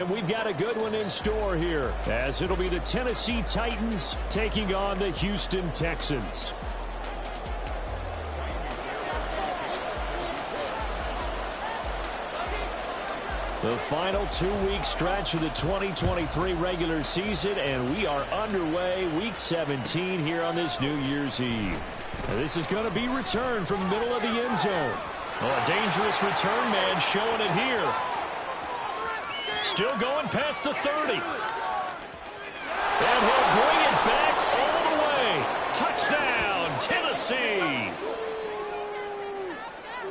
And we've got a good one in store here, as it'll be the Tennessee Titans taking on the Houston Texans. The final 2-week stretch of the 2023 regular season, and we are underway week 17 here on this New Year's Eve. Now, this is going to be returned from the middle of the end zone. Oh, a dangerous return man showing it here. Still going past the 30. And he'll bring it back all the way. Touchdown, Tennessee.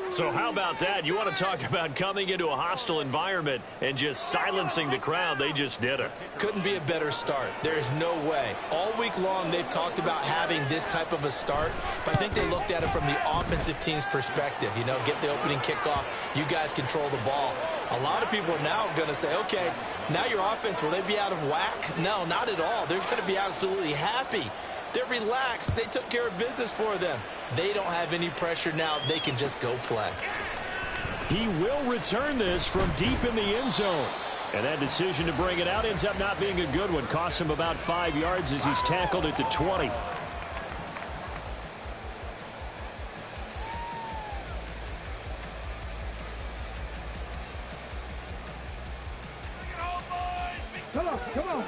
So how about that? You want to talk about coming into a hostile environment and just silencing the crowd. They just did it. Couldn't be a better start. There's no way. All week long they've talked about having this type of a start, but I think they looked at it from the offensive team's perspective. You know, get the opening kickoff. You guys control the ball. A lot of people are now going to say, okay, now your offense, will they be out of whack? No, not at all. They're going to be absolutely happy. They're relaxed. They took care of business for them. They don't have any pressure now. They can just go play. He will return this from deep in the end zone. And that decision to bring it out ends up not being a good one. Costs him about 5 yards as he's tackled at the 20. Come on, come on.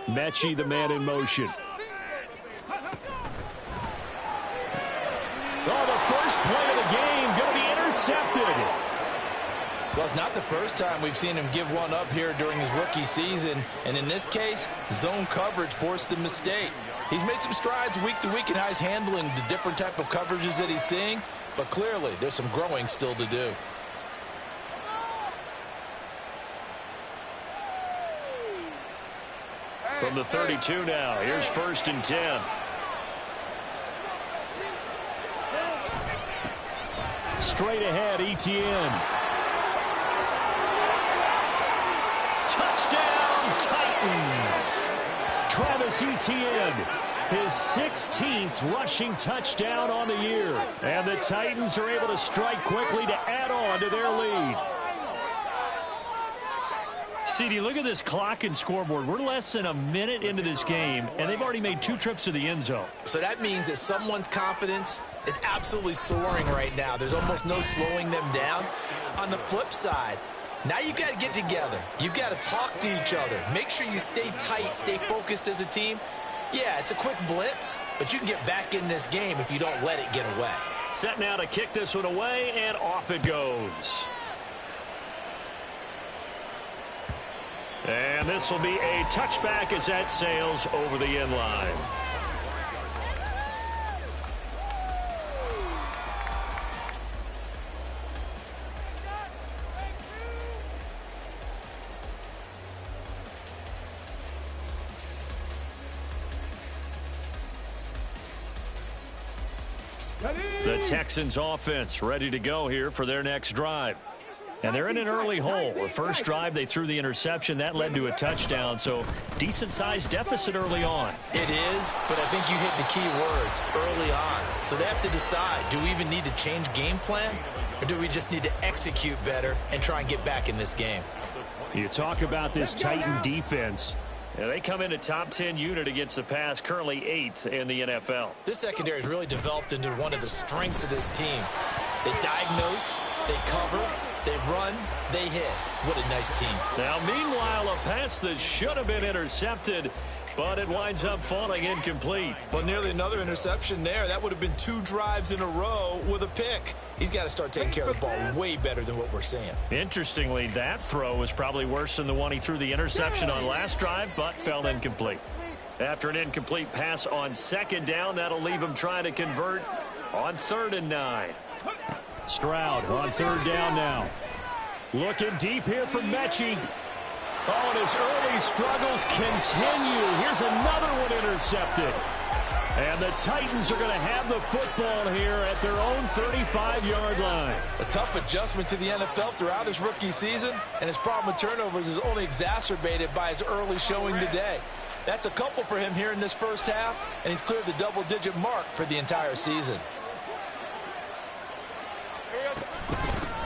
Mechie, the man in motion. Oh, the first play of the game going to be intercepted. Well, it's not the first time we've seen him give one up here during his rookie season. And in this case, zone coverage forced the mistake. He's made some strides week to week in how he's handling the different type of coverages that he's seeing. But clearly, there's some growing still to do. From the 32 now, here's 1st and 10. Straight ahead, Etienne. Touchdown, Titans. Travis Etienne, his 16th rushing touchdown on the year. And the Titans are able to strike quickly to add on to their lead. CD, look at this clock and scoreboard. We're less than a minute into this game, and they've already made 2 trips to the end zone. So that means that someone's confidence is absolutely soaring right now. There's almost no slowing them down. On the flip side, now you got to get together. You've got to talk to each other. Make sure you stay tight, stay focused as a team. Yeah, it's a quick blitz, but you can get back in this game if you don't let it get away. Set now to kick this one away, and off it goes. And this will be a touchback as that sails over the end line. The Texans offense ready to go here for their next drive. And they're in an early hole. The first drive, they threw the interception. That led to a touchdown, so decent-sized deficit early on. It is, but I think you hit the key words, early on. So they have to decide, do we even need to change game plan, or do we just need to execute better and try and get back in this game? You talk about this Titan defense. Yeah, they come in a top 10 unit against the pass, currently 8th in the NFL. This secondary has really developed into one of the strengths of this team. They diagnose, they cover, they run, they hit. What a nice team. Now, meanwhile, a pass that should have been intercepted, but it winds up falling incomplete. Well, nearly another interception there. That would have been 2 drives in a row with a pick. He's got to start taking care of the ball way better than what we're seeing. Interestingly, that throw was probably worse than the one he threw the interception on last drive, but fell incomplete. After an incomplete pass on 2nd down, that'll leave him trying to convert on 3rd and 9. Stroud on 3rd down now. Looking deep here for Mechie. Oh, and his early struggles continue. Here's another one intercepted. And the Titans are going to have the football here at their own 35-yard line. A tough adjustment to the NFL throughout his rookie season, and his problem with turnovers is only exacerbated by his early showing today. That's a couple for him here in this first half, and he's cleared the double-digit mark for the entire season.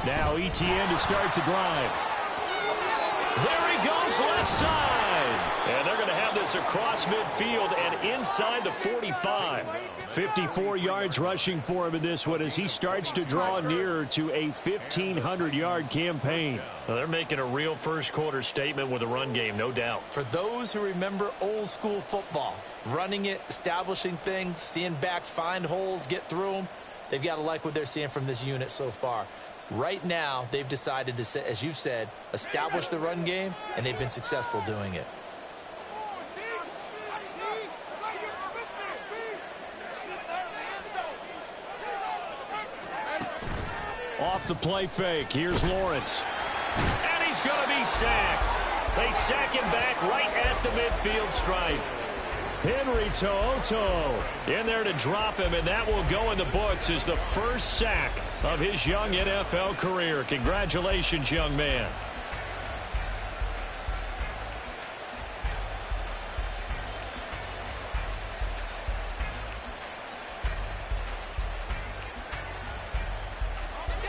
Now ETN to start the drive. There he goes, left side. And they're going to have this across midfield and inside the 45. 54 yards rushing for him in this one as he starts to draw nearer to a 1,500-yard campaign. Well, they're making a real first-quarter statement with a run game, no doubt. For those who remember old-school football, running it, establishing things, seeing backs find holes, get through them, they've got to like what they're seeing from this unit so far. Right now, they've decided to, as you've said, establish the run game, and they've been successful doing it. Off the play fake, here's Lawrence. And he's going to be sacked. They sack him back right at the midfield stripe. Henry To'oto in there to drop him, and that will go in the books as the first sack of his young NFL career. Congratulations, young man.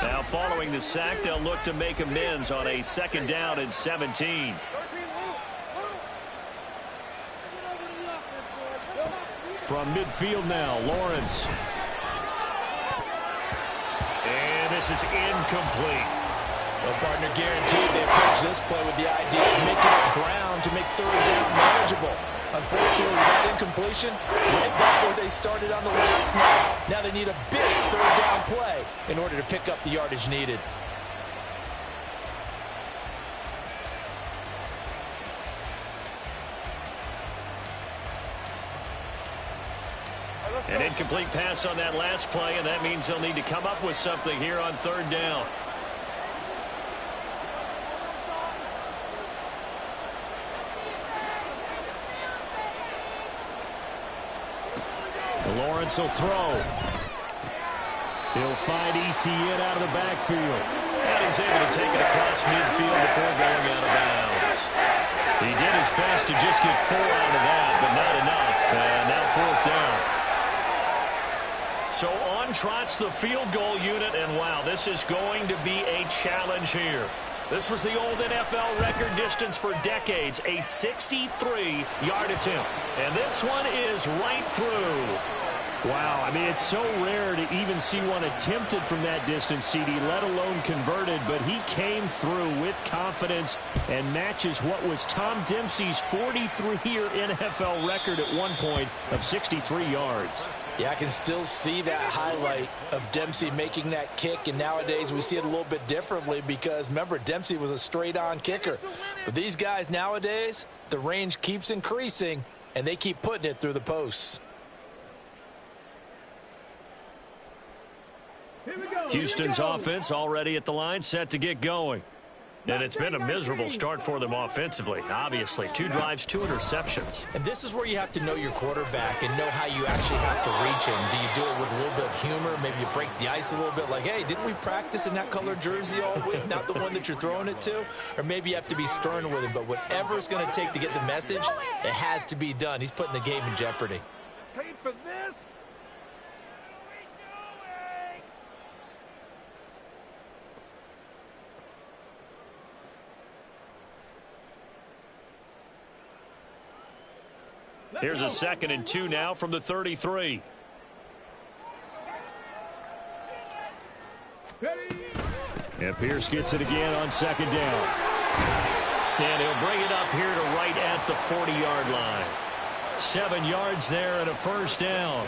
Now, following the sack, they'll look to make amends on a 2nd down and 17. From midfield now, Lawrence. And this is incomplete. Well, partner, guaranteed they approach this play with the idea of making up ground to make 3rd down manageable. Unfortunately, with that incompletion, right back where they started on the last snap. Now they need a big 3rd down play in order to pick up the yardage needed. An incomplete pass on that last play, and that means they'll need to come up with something here on 3rd down. Lawrence will throw. He'll find ETN out of the backfield. And he's able to take it across midfield before going out of bounds. He did his best to just get 4 out of that, but not enough. And now 4th down. So on trots the field goal unit, and wow, this is going to be a challenge here. This was the old NFL record distance for decades, a 63-yard attempt. And this one is right through. Wow, I mean, it's so rare to even see one attempted from that distance, CD, let alone converted, but he came through with confidence and matches what was Tom Dempsey's 43-year NFL record at one point of 63 yards. Yeah, I can still see that highlight of Dempsey making that kick, and nowadays we see it a little bit differently because, remember, Dempsey was a straight-on kicker. But these guys nowadays, the range keeps increasing, and they keep putting it through the posts. Houston's offense already at the line, set to get going. And it's been a miserable start for them offensively, obviously. 2 drives, 2 interceptions. And this is where you have to know your quarterback and know how you actually have to reach him. Do you do it with a little bit of humor? Maybe you break the ice a little bit, like, hey, didn't we practice in that color jersey all week, not the one that you're throwing it to? Or maybe you have to be stern with him. But whatever it's going to take to get the message, it has to be done. He's putting the game in jeopardy. Paid for this? Here's a 2nd and 2 now from the 33. And Pierce gets it again on 2nd down. And he'll bring it up here to right at the 40-yard line. 7 yards there and a 1st down.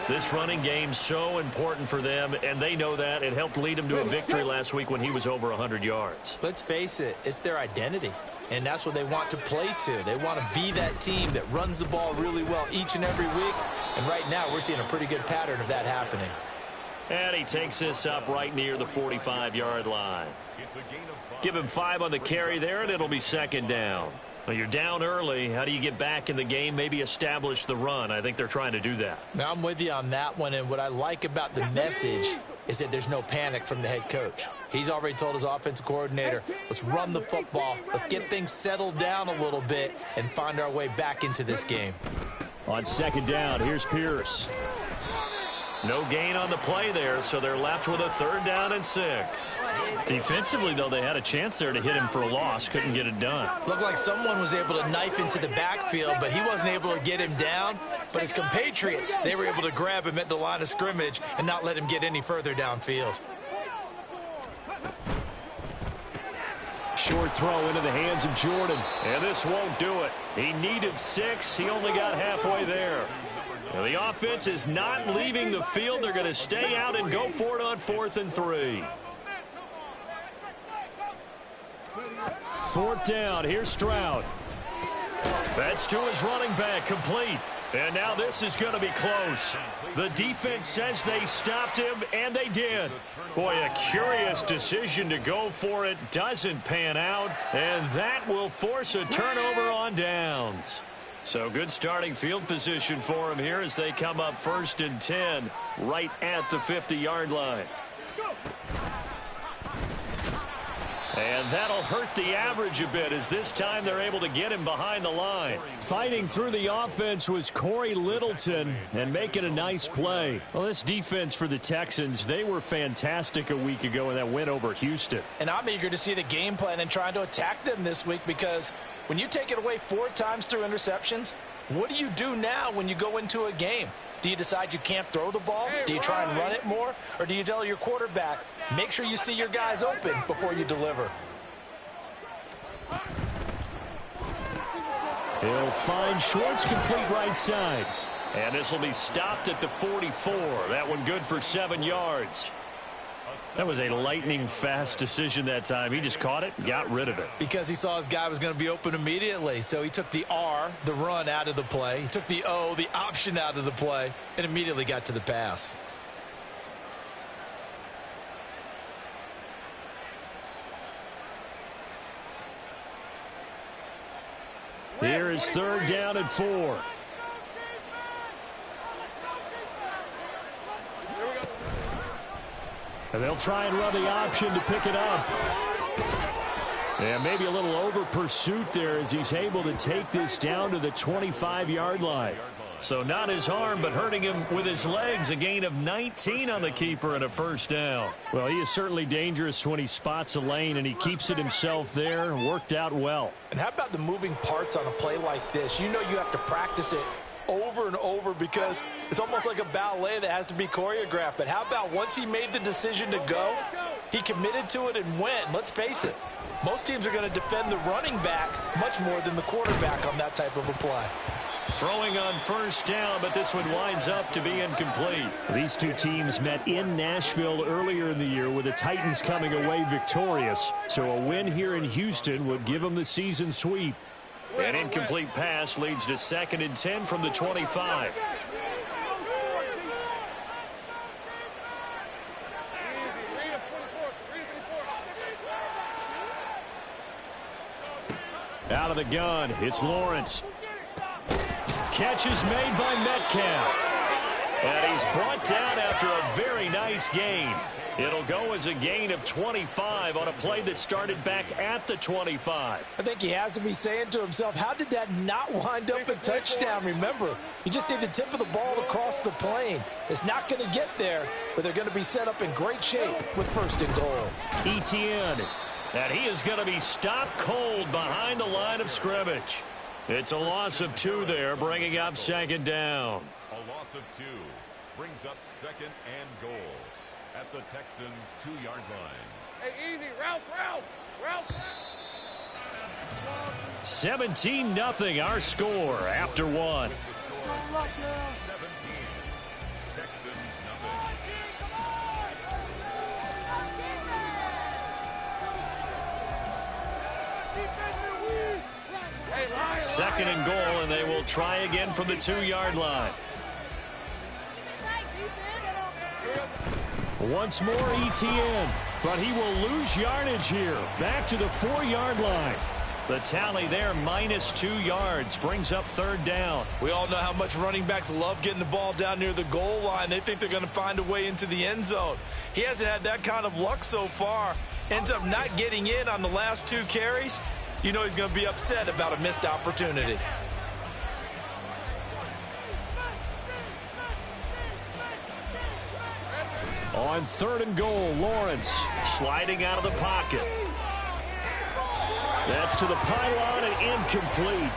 This running game so important for them, and they know that. It helped lead them to a victory last week when he was over 100 yards. Let's face it, it's their identity. And that's what they want to play to. They want to be that team that runs the ball really well each and every week. And right now, we're seeing a pretty good pattern of that happening. And he takes this up right near the 45-yard line. Give him 5 on the carry there, and it'll be 2nd down. Well, you're down early. How do you get back in the game, maybe establish the run? I think they're trying to do that. Now, I'm with you on that one. And what I like about the message is that there's no panic from the head coach. He's already told his offensive coordinator, let's run the football. Let's get things settled down a little bit and find our way back into this game. On 2nd down, here's Pierce. No gain on the play there, so they're left with a 3rd down and 6. Defensively, though, they had a chance there to hit him for a loss. Couldn't get it done. Looked like someone was able to knife into the backfield, but he wasn't able to get him down. But his compatriots, they were able to grab him at the line of scrimmage and not let him get any further downfield. Short throw into the hands of Jordan. And this won't do it. He needed 6. He only got halfway there. Now, the offense is not leaving the field. They're going to stay out and go for it on 4th and 3. 4th down. Here's Stroud. That's to his running back, complete. And now this is going to be close. The defense says they stopped him, and they did. Boy, a curious decision to go for it. Doesn't pan out, and that will force a turnover on downs. So good starting field position for him here as they come up 1st and 10 right at the 50-yard line. And that'll hurt the average a bit as this time they're able to get him behind the line. Fighting through the offense was Corey Littleton and making a nice play. Well, this defense for the Texans, they were fantastic a week ago in that win over Houston. And I'm eager to see the game plan and trying to attack them this week, because when you take it away 4 times through interceptions, what do you do now when you go into a game? Do you decide you can't throw the ball? Do you try and run it more? Or do you tell your quarterback, make sure you see your guys open before you deliver? He'll find Schwartz, complete right side. And this will be stopped at the 44. That one good for 7 yards. That was a lightning-fast decision that time. He just caught it and got rid of it. Because he saw his guy was going to be open immediately. So he took the R, the run, out of the play. He took the O, the option, out of the play, and immediately got to the pass. Here is 3rd down and 4. And they'll try and run the option to pick it up. And maybe a little over pursuit there as he's able to take this down to the 25-yard line. So not his arm, but hurting him with his legs. A gain of 19 on the keeper and a 1st down. Well, he is certainly dangerous when he spots a lane, and he keeps it himself there. Worked out well. And how about the moving parts on a play like this? You know you have to practice it over and over because it's almost like a ballet that has to be choreographed. But how about once he made the decision to go, he committed to it and went. Let's face it, most teams are going to defend the running back much more than the quarterback on that type of a play. Throwing on 1st down, but this one winds up to be incomplete. These two teams met in Nashville earlier in the year with the Titans coming away victorious. So a win here in Houston would give them the season sweep. An incomplete pass leads to 2nd and 10 from the 25. Out of the gun, it's Lawrence. Catch is made by Metcalf. And he's brought down after a very nice gain. It'll go as a gain of 25 on a play that started back at the 25. I think he has to be saying to himself, how did that not wind up a touchdown? Remember, you just need the tip of the ball to cross the plane. It's not going to get there, but they're going to be set up in great shape with 1st and goal. ETN. And he is going to be stopped cold behind the line of scrimmage. It's a loss of 2 there, bringing up 2nd down. A loss of 2 brings up 2nd and goal at the Texans' 2-yard line. Hey, easy, Ralph. 17-0 our score after 1. 17, Texans nothing. 2nd and goal, and they will try again from the 2-yard line. Once more ETN, but he will lose yardage here. Back to the 4-yard line. The tally there, -2 yards, brings up 3rd down. We all know how much running backs love getting the ball down near the goal line. They think they're going to find a way into the end zone. He hasn't had that kind of luck so far. Ends up not getting in on the last 2 carries. You know he's going to be upset about a missed opportunity. On 3rd and goal, Lawrence sliding out of the pocket. That's to the pylon and incomplete.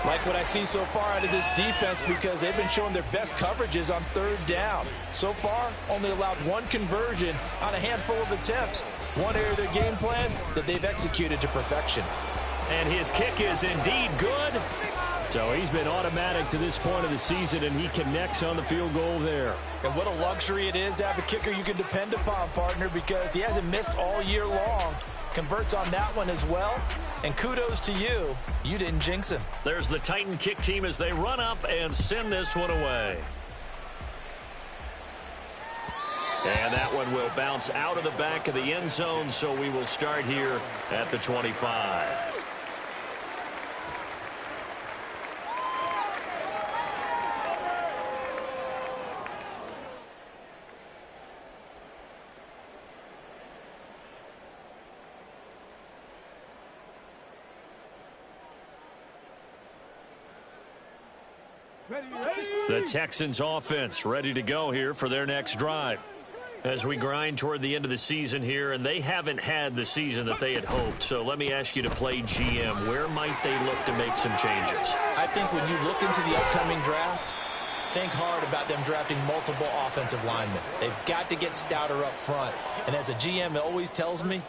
Like what I see so far out of this defense, because they've been showing their best coverages on 3rd down. So far, only allowed 1 conversion on a handful of attempts. One area of their game plan that they've executed to perfection. And his kick is indeed good. So he's been automatic to this point of the season, and he connects on the field goal there. And what a luxury it is to have a kicker you can depend upon, partner, because he hasn't missed all year long. Converts on that one as well. And kudos to you. You didn't jinx him. There's the Titan kick team as they run up and send this one away. And that one will bounce out of the back of the end zone, so we will start here at the 25. The Texans offense ready to go here for their next drive. As we grind toward the end of the season here, and they haven't had the season that they had hoped. So let me ask you to play GM. Where might they look to make some changes? I think when you look into the upcoming draft, think hard about them drafting multiple offensive linemen. They've got to get stouter up front. And as a GM, it always tells me,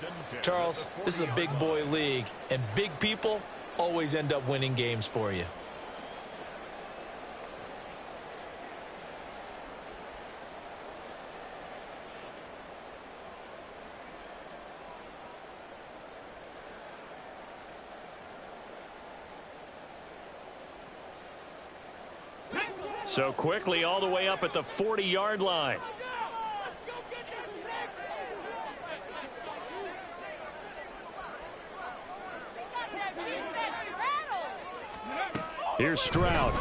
Charles, this is a big boy league, and big people always end up winning games for you. So quickly all the way up at the 40-yard line. Here's Stroud.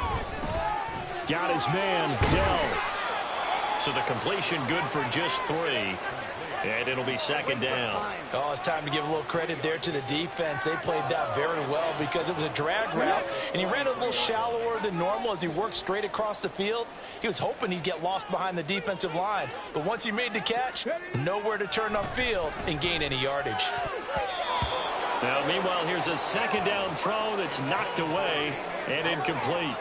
Got his man, Dell. So the completion good for just 3. And it'll be 2nd down. Oh, it's time to give a little credit there to the defense. They played that very well because it was a drag route, and he ran a little shallower than normal as he worked straight across the field. He was hoping he'd get lost behind the defensive line, but once he made the catch, nowhere to turn upfield and gain any yardage. Now, meanwhile, here's a 2nd down throw that's knocked away and incomplete.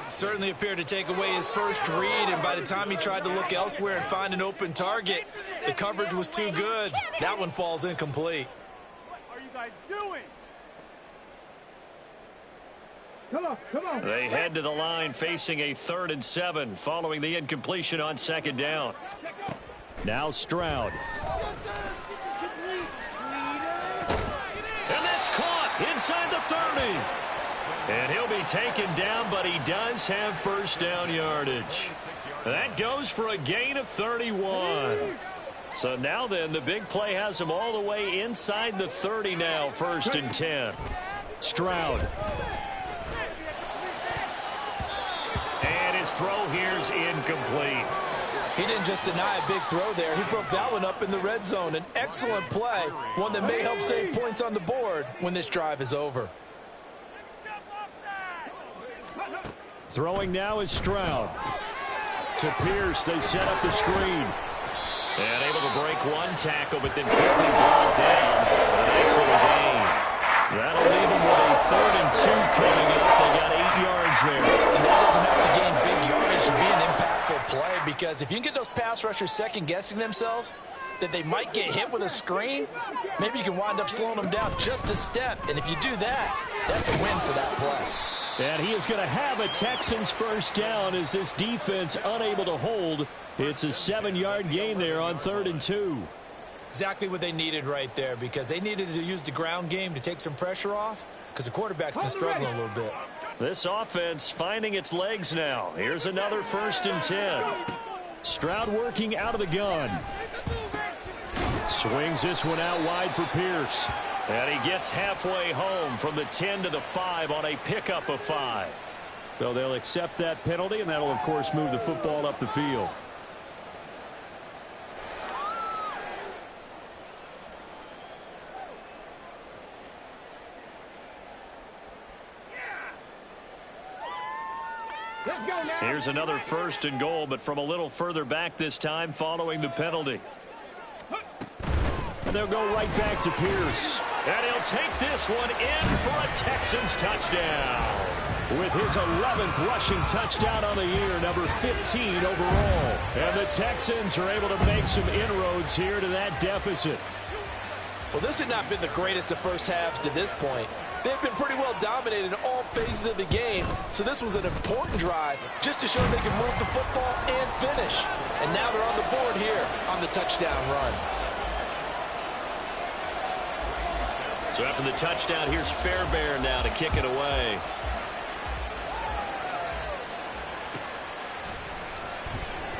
Certainly appeared to take away his first read, and by the time he tried to look elsewhere and find an open target, the coverage was too good. That one falls incomplete. What are you guys doing? Come on. They head to the line facing a 3rd and 7 following the incompletion on 2nd down. Now Stroud. And that's caught inside the 30. And he'll be taken down, but he does have 1st down yardage. That goes for a gain of 31. So now then, the big play has him all the way inside the 30 now, 1st and 10. Stroud. And his throw here's incomplete. He didn't just deny a big throw there. He broke that one up in the red zone. An excellent play, one that may help save points on the board when this drive is over. Throwing now is Stroud. To Pierce, they set up the screen. And able to break one tackle, but then quickly brought down. A nice little gain. That'll leave them with a 3rd and 2 coming up. They got 8 yards there. And that doesn't have to gain big yardage to be an impactful play, because if you can get those pass rushers second-guessing themselves, that they might get hit with a screen, maybe you can wind up slowing them down just a step. And if you do that, that's a win for that play. And he is going to have a Texans 1st down as this defense unable to hold. It's a 7-yard gain there on 3rd and 2. Exactly what they needed right there, because they needed to use the ground game to take some pressure off, because the quarterback's been struggling a little bit. This offense finding its legs now. Here's another 1st and 10. Stroud working out of the gun. Swings this one out wide for Pierce. And he gets halfway home from the 10 to the 5 on a pickup of 5. So they'll accept that penalty, and that'll, of course, move the football up the field. Here's another 1st and goal, but from a little further back this time following the penalty. And they'll go right back to Pierce. And he'll take this one in for a Texans touchdown. With his 11th rushing touchdown on the year, number 15 overall. And the Texans are able to make some inroads here to that deficit. Well, this had not been the greatest of first halves to this point. They've been pretty well dominated in all phases of the game, so this was an important drive just to show they can move the football and finish. And now they're on the board here on the touchdown run. So after the touchdown, here's Fairbairn now to kick it away.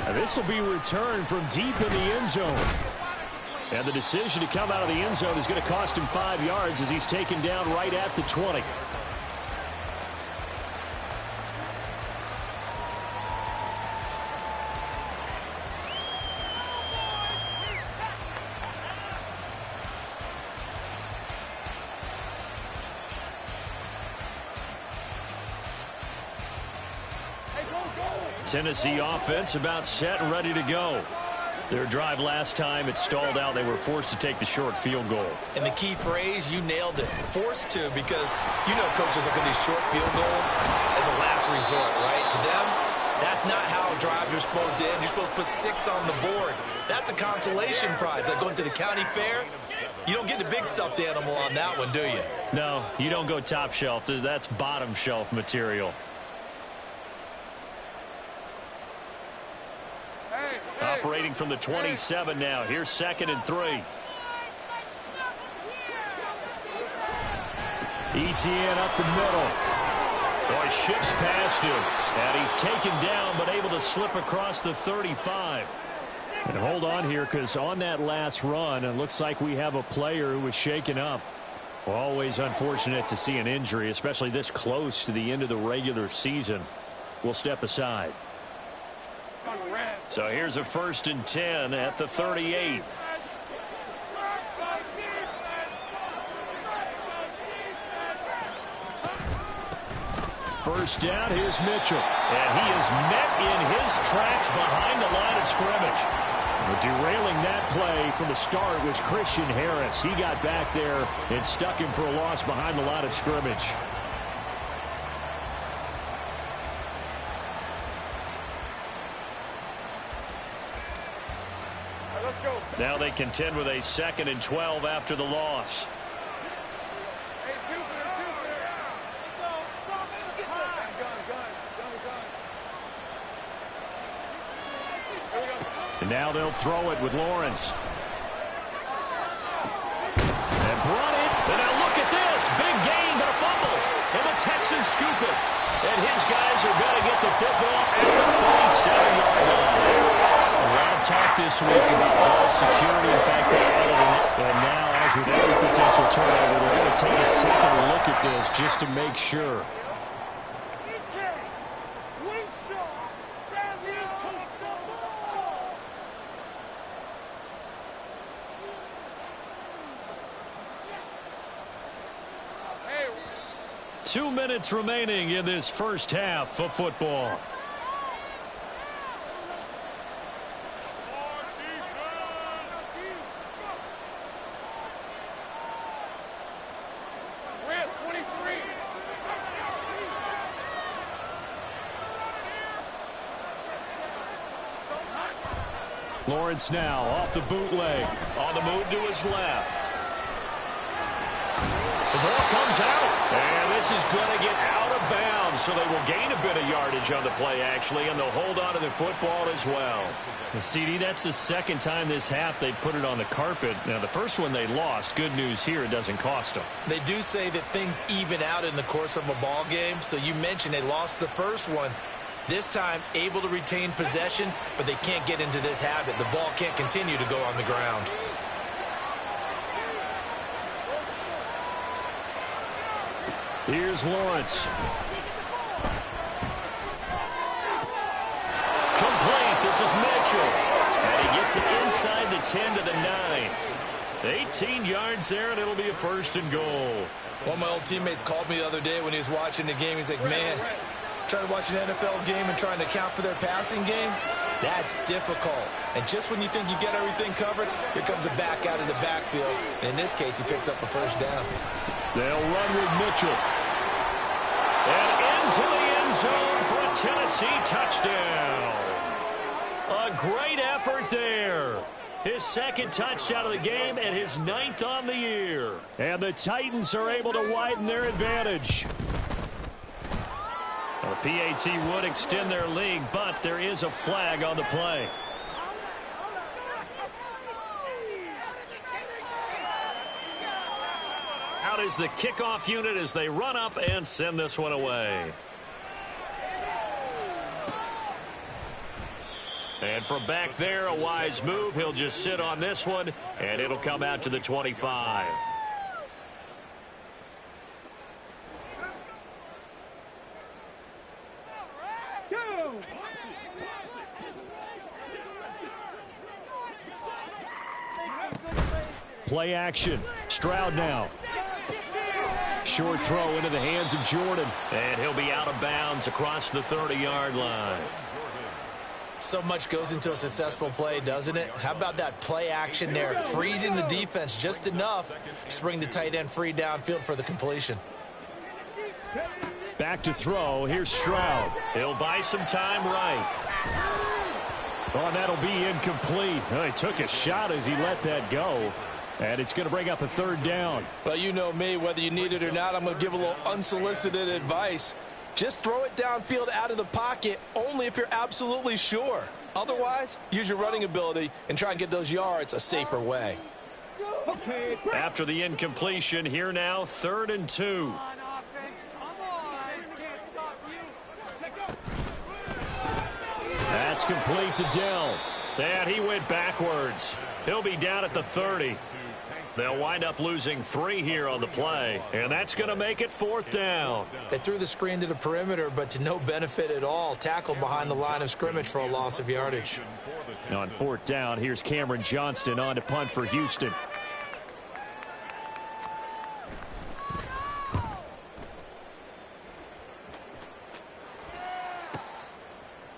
And this will be returned from deep in the end zone. And the decision to come out of the end zone is going to cost him 5 yards as he's taken down right at the 20. Tennessee offense about set and ready to go. Their drive last time, it stalled out. They were forced to take the short field goal. And the key phrase, you nailed it, forced to, because you know coaches look at these short field goals as a last resort, right? To them, that's not how drives are supposed to end. You're supposed to put 6 on the board. That's a consolation prize. Like going to the county fair, you don't get the big stuffed animal on that one, do you? No, you don't go top shelf. That's bottom shelf material. Operating from the 27 now. Here's 2nd and 3. ETN up the middle. Boy, shifts past him. And he's taken down, but able to slip across the 35. And hold on here, because on that last run, it looks like we have a player who was shaken up. Always unfortunate to see an injury, especially this close to the end of the regular season. We'll step aside. So here's a 1st and 10 at the 38. First down, here's Mitchell. And he is met in his tracks behind the line of scrimmage. Derailing that play from the start was Christian Harris. He got back there and stuck him for a loss behind the line of scrimmage. Now they contend with a 2nd and 12 after the loss. And now they'll throw it with Lawrence. And brought it. And now look at this. Big gain, but a fumble. And the Texans scoop it. And his guys are going to get the football at the 37-yard line. A lot of talk this week about ball security. In fact, they added it. And now, as with every potential turnover, they're going to take a second look at this just to make sure. Two minutes remaining in this first half of football. Lawrence now off the bootleg. On the move to his left. The ball comes out. And this is going to get out of bounds, so they will gain a bit of yardage on the play, actually, and they'll hold on to the football as well. And CD, that's the 2nd time this half they've put it on the carpet. Now, the first one they lost. Good news here, it doesn't cost them. They do say that things even out in the course of a ball game. So you mentioned they lost the first one. This time, able to retain possession, but they can't get into this habit. The ball can't continue to go on the ground. Here's Lawrence. Complete. This is Mitchell. And he gets it inside the 10 to the 9. 18 yards there, and it'll be a 1st and goal. One of my old teammates called me the other day when he was watching the game. He's like, man, Trying to watch an NFL game and trying to account for their passing game? That's difficult. And just when you think you get everything covered, here comes a back out of the backfield. And in this case, he picks up a first down. They'll run with Mitchell. And into the end zone for a Tennessee touchdown. A great effort there. His second touchdown of the game and his 9th on the year. And the Titans are able to widen their advantage. The PAT would extend their lead, but there is a flag on the play. Out is the kickoff unit as they run up and send this one away. And from back there, a wise move. He'll just sit on this one, and it'll come out to the 25. Play action. Stroud now. Short throw into the hands of Jordan. And he'll be out of bounds across the 30-yard line. So much goes into a successful play, doesn't it? How about that play action there? Freezing the defense just enough to bring the tight end free downfield for the completion. Back to throw. Here's Stroud. He'll buy some time right. Oh, that'll be incomplete. He took a shot as he let that go. And it's going to bring up a third down. Well, you know me, whether you need it or not, I'm going to give a little unsolicited advice. Just throw it downfield out of the pocket only if you're absolutely sure. Otherwise, use your running ability and try and get those yards a safer way. After the incompletion, here now, 3rd and 2. That's complete to Dell. And he went backwards. He'll be down at the 30. They'll wind up losing 3 here on the play, and that's going to make it 4th down. They threw the screen to the perimeter, but to no benefit at all. Tackled behind the line of scrimmage for a loss of yardage. On 4th down, here's Cameron Johnston on to punt for Houston.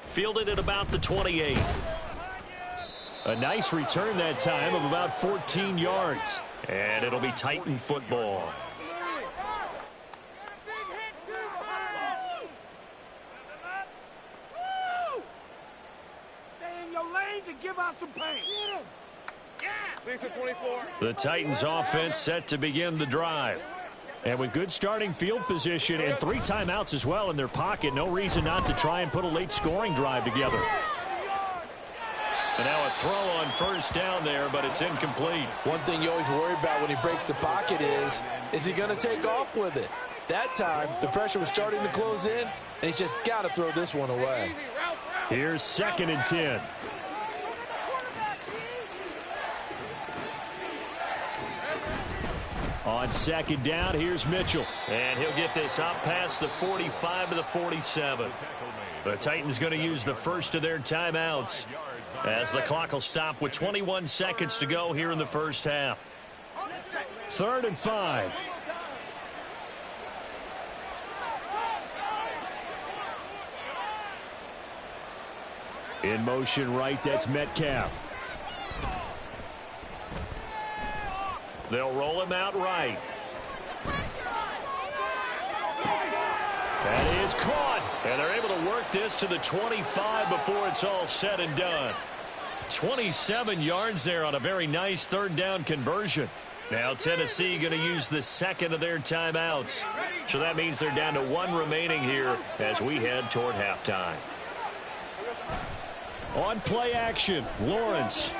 Fielded at about the 28. A nice return that time of about 14 yards. And it'll be Titan football. Stay in your lanes and give out some pain. Lisa 24. The Titans offense set to begin the drive. And with good starting field position and 3 timeouts as well in their pocket, no reason not to try and put a late scoring drive together. And now a throw on 1st down there, but it's incomplete. One thing you always worry about when he breaks the pocket is he going to take off with it? That time, the pressure was starting to close in, and he's just got to throw this one away. Here's 2nd and 10. On 2nd down, here's Mitchell. And he'll get this up past the 45 to the 47. The Titans going to use the first of their timeouts as the clock will stop with 21 seconds to go here in the first half. 3rd and 5. In motion right, that's Metcalf. They'll roll him out right. That is caught. And they're able to work this to the 25 before it's all said and done. 27 yards there on a very nice 3rd down conversion. Now Tennessee going to use the 2nd of their timeouts. So that means they're down to 1 remaining here as we head toward halftime. On play action, Lawrence.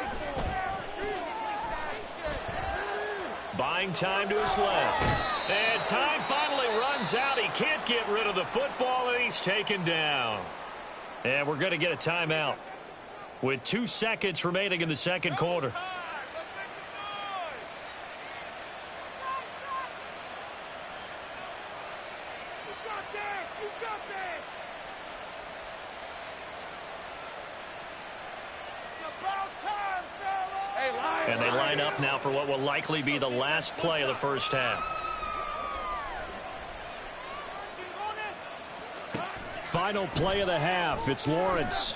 Buying time to his left. And time finally runs out. He can't get rid of the football, and he's taken down. And we're going to get a timeout with 2 seconds remaining in the 2nd quarter. And they line up now for what will likely be the last play of the first half. Final play of the half. It's Lawrence.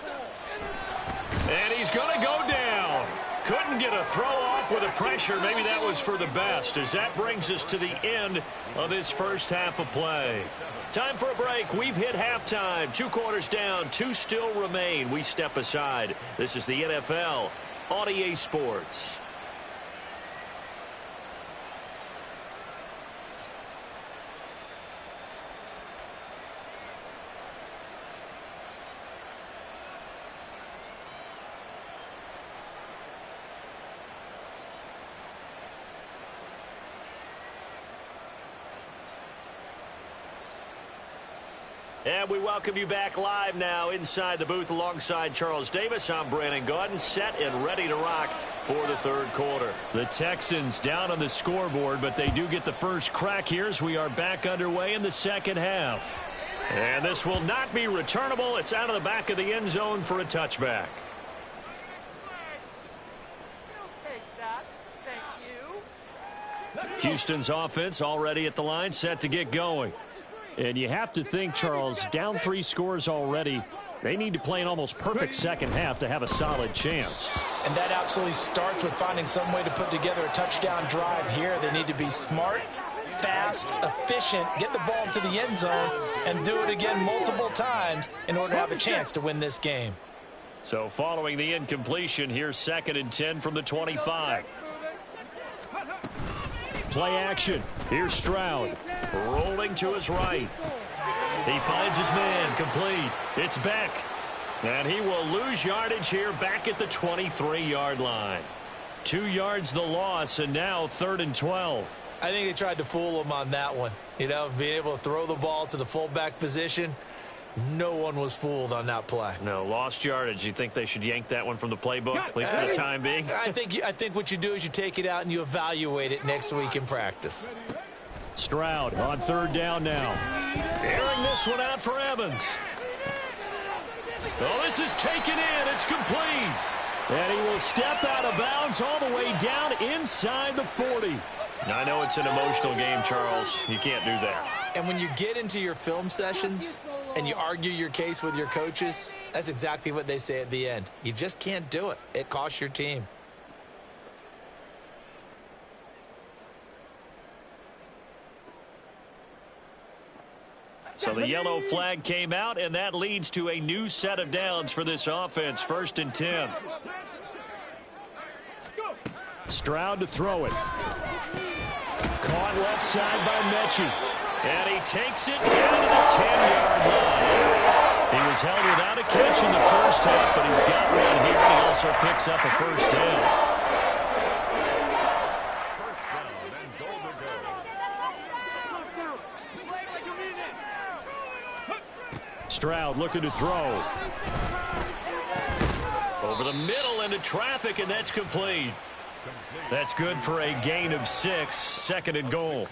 And he's going to go down. Couldn't get a throw off with the pressure. Maybe that was for the best, as that brings us to the end of this first half of play. Time for a break. We've hit halftime. 2 quarters down. 2 still remain. We step aside. This is the NFL on EA Sports. And we welcome you back live now inside the booth alongside Charles Davis. I'm Brandon Gaudin, set and ready to rock for the third quarter. The Texans down on the scoreboard, but they do get the first crack here as we are back underway in the second half. And this will not be returnable. It's out of the back of the end zone for a touchback. Houston's offense already at the line, set to get going. And you have to think, Charles, down 3 scores already. They need to play an almost perfect second half to have a solid chance. And that absolutely starts with finding some way to put together a touchdown drive here. They need to be smart, fast, efficient, get the ball into the end zone, and do it again multiple times in order to have a chance to win this game. So following the incompletion, here's 2nd and 10 from the 25. Play action. Here's Stroud. Rolling to his right. He finds his man. Complete. It's Beck. And he will lose yardage here back at the 23-yard line. 2 yards the loss, and now 3rd and 12. I think they tried to fool him on that one. You know, being able to throw the ball to the fullback position. No one was fooled on that play. No, lost yardage. You think they should yank that one from the playbook, at least for the time being? I think what you do is you take it out and you evaluate it next week in practice. Stroud on 3rd down now. Airing this one out for Evans. Oh, this is taken in. It's complete. And he will step out of bounds all the way down inside the 40. I know it's an emotional game, Charles. You can't do that. And when you get into your film sessions and you argue your case with your coaches, that's exactly what they say at the end. You just can't do it. It costs your team. So the yellow flag came out, and that leads to a new set of downs for this offense. 1st and 10. Stroud to throw it. Caught left side by Mechie. And he takes it down to the 10-yard line. He was held without a catch in the first half, but he's got one here, and he also picks up a first down. First down and goal to go. Stroud looking to throw. Over the middle into traffic, and that's complete. That's good for a gain of 6, 2nd and goal.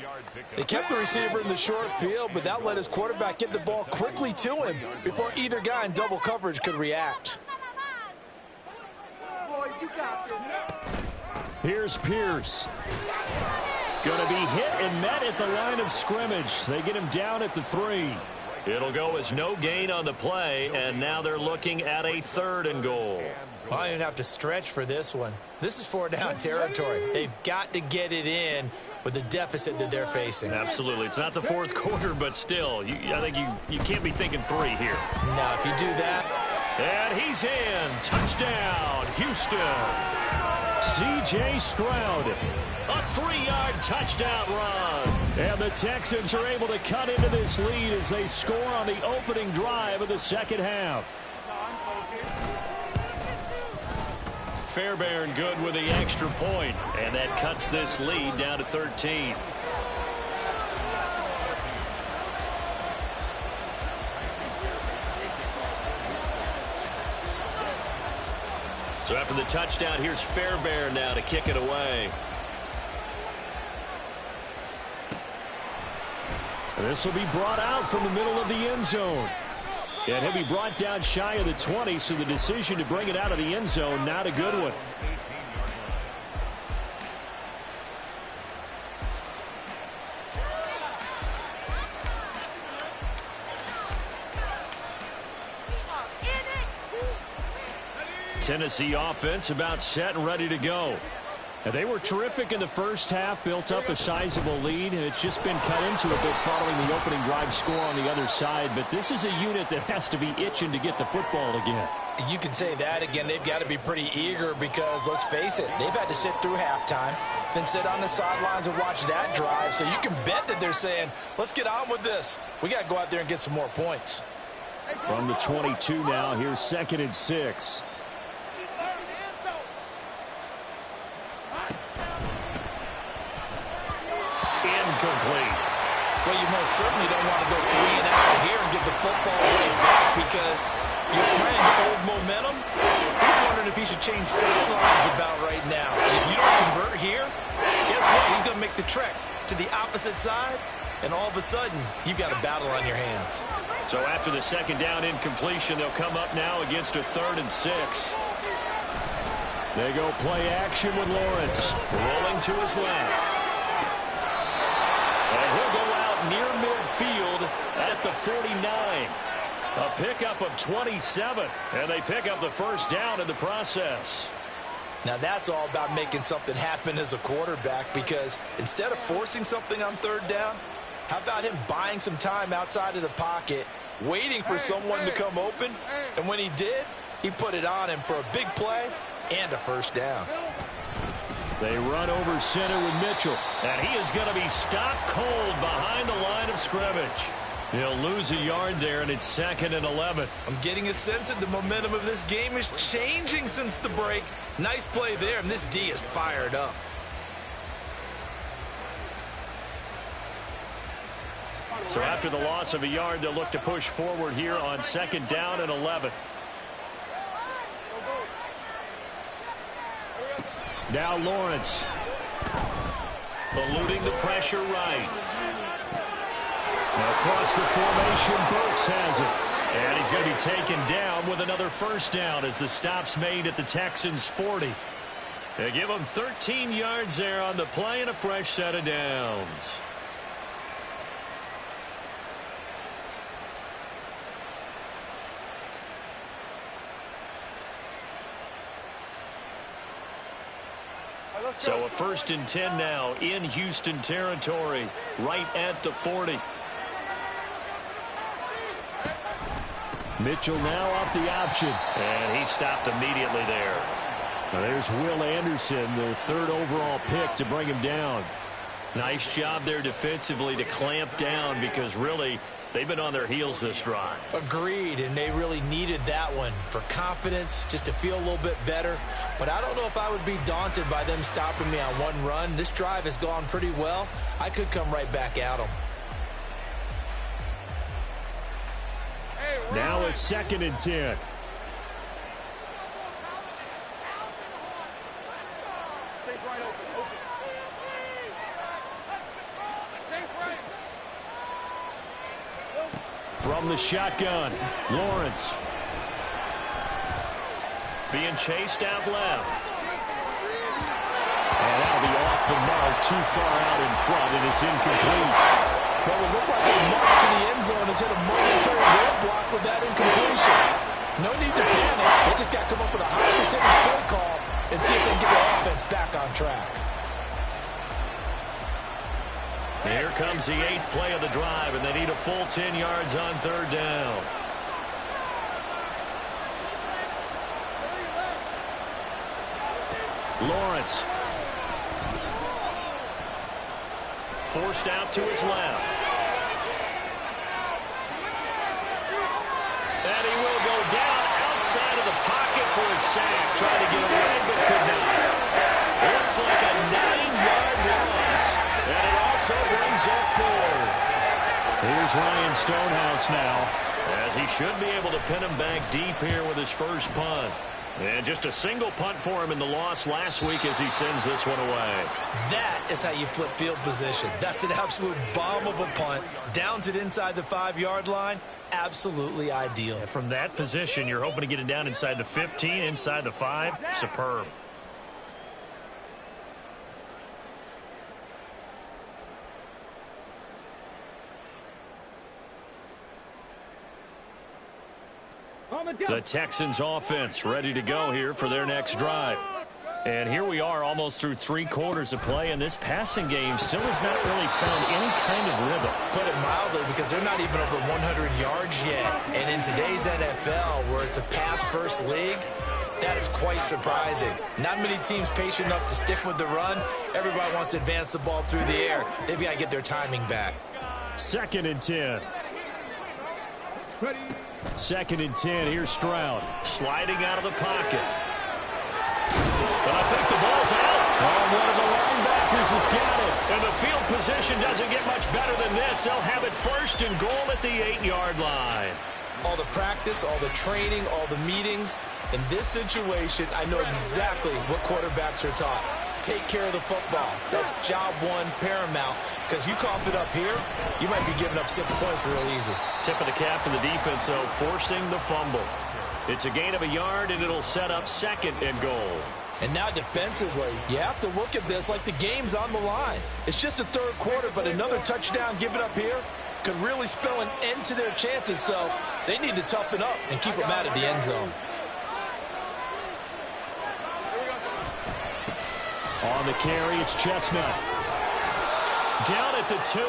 They kept the receiver in the short field, but that let his quarterback get the ball quickly to him before either guy in double coverage could react. Here's Pierce. Going to be hit and met at the line of scrimmage. They get him down at the 3. It'll go as no gain on the play, and now they're looking at a 3rd and goal. I don't even have to stretch for this one. This is 4-down territory. They've got to get it in with the deficit that they're facing. Absolutely. It's not the 4th quarter, but still, I think you can't be thinking 3 here. Now, if you do that. And he's in. Touchdown, Houston. C.J. Stroud. A 3-yard touchdown run. And the Texans are able to cut into this lead as they score on the opening drive of the second half. Fairbairn good with the extra point, and that cuts this lead down to 13. So after the touchdown, here's Fairbairn now to kick it away. And this will be brought out from the middle of the end zone. And he'll be brought down shy of the 20, so the decision to bring it out of the end zone, not a good one. Tennessee offense about set and ready to go. And they were terrific in the first half, built up a sizable lead, and it's just been cut into a bit following the opening drive score on the other side. But this is a unit that has to be itching to get the football again. You can say that again. They've got to be pretty eager because, let's face it, they've had to sit through halftime, then sit on the sidelines and watch that drive. So you can bet that they're saying, let's get on with this. We got to go out there and get some more points. From the 22 now, here's 2nd and 6. Incomplete. Well, you most certainly don't want to go 3 and out here and get the football right back because your friend, old momentum, he's wondering if he should change sidelines about right now. And if you don't convert here, guess what? He's going to make the trek to the opposite side, and all of a sudden, you've got a battle on your hands. So after the 2nd down incompletion, they'll come up now against a 3rd and 6. They go play action with Lawrence. Rolling to his left. And he'll go out near midfield at the 49. A pickup of 27. And they pick up the 1st down in the process. Now that's all about making something happen as a quarterback, because instead of forcing something on 3rd down, how about him buying some time outside of the pocket, waiting for someone to come open, and when he did, he put it on him for a big play and a 1st down. They run over center with Mitchell. And he is going to be stopped cold behind the line of scrimmage. He'll lose a yard there, and it's 2nd and 11. I'm getting a sense that the momentum of this game is changing since the break. Nice play there, and this D is fired up. So after the loss of a yard, they'll look to push forward here on 2nd down and 11. Now Lawrence. Eluding the pressure right. Across the formation, Burks has it. And he's going to be taken down with another 1st down as the stop's made at the Texans' 40. They give him 13 yards there on the play and a fresh set of downs. So a 1st and 10 now in Houston territory, right at the 40. Mitchell now off the option. And he stopped immediately there. Now there's Will Anderson, the 3rd overall pick to bring him down. Nice job there defensively to clamp down, because really they've been on their heels this drive. Agreed, and they really needed that one for confidence, just to feel a little bit better. But I don't know if I would be daunted by them stopping me on one run. This drive has gone pretty well. I could come right back at them. Now a 2nd and 10. From the shotgun, Lawrence. Being chased out left. And that'll be off the mark, too far out in front, and it's incomplete. Well, it looked like they marched to the end zone and hit a momentary roadblock with that incompletion. No need to panic. They just got to come up with a high percentage play call and see if they can get their offense back on track. Here comes the 8th play of the drive, and they need a full 10 yards on 3rd down. Lawrence. Forced out to his left. And he will go down outside of the pocket for a sack. Trying to get away, but could not. Looks like a 9-yard loss. And it also brings up 4th. Here's Ryan Stonehouse now, as he should be able to pin him back deep here with his first punt. And just a single punt for him in the loss last week as he sends this one away. That is how you flip field position. That's an absolute bomb of a punt. Downs it inside the 5-yard line. Absolutely ideal. And from that position, you're hoping to get it down inside the 15, inside the 5. Superb. The Texans offense ready to go here for their next drive. And here we are almost through 3 quarters of play, and this passing game still has not really found any kind of rhythm. Put it mildly, because they're not even over 100 yards yet. And in today's NFL, where it's a pass-first league, that is quite surprising. Not many teams patient enough to stick with the run. Everybody wants to advance the ball through the air. They've got to get their timing back. 2nd and 10. 2nd and 10. Here's Stroud. Sliding out of the pocket. But I think the ball's out. Oh, one of the linebackers has got it. And the field position doesn't get much better than this. They'll have it 1st and goal at the 8-yard line. All the practice, all the training, all the meetings. In this situation, I know exactly what quarterbacks are taught. Take care of the football. That's job one, paramount. Because you cough it up here, you might be giving up 6 points real easy. Tip of the cap to the defense, though, forcing the fumble. It's a gain of a yard, and it'll set up 2nd and goal. And now defensively, you have to look at this like the game's on the line. It's just the 3rd quarter, but another touchdown given up here could really spell an end to their chances. So they need to toughen up and keep them out of the end zone. On the carry, it's Chestnut. Down at the 2.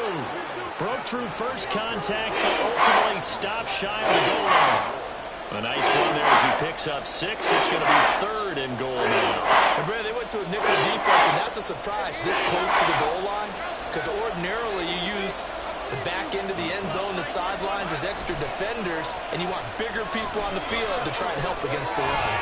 Broke through first contact, but ultimately stopped shy of the goal line. A nice run there as he picks up 6. It's going to be 3rd and goal now. And Brad, they went to a nickel defense, and that's a surprise this close to the goal line. Because ordinarily you use the back end of the end zone, the sidelines as extra defenders, and you want bigger people on the field to try and help against the run.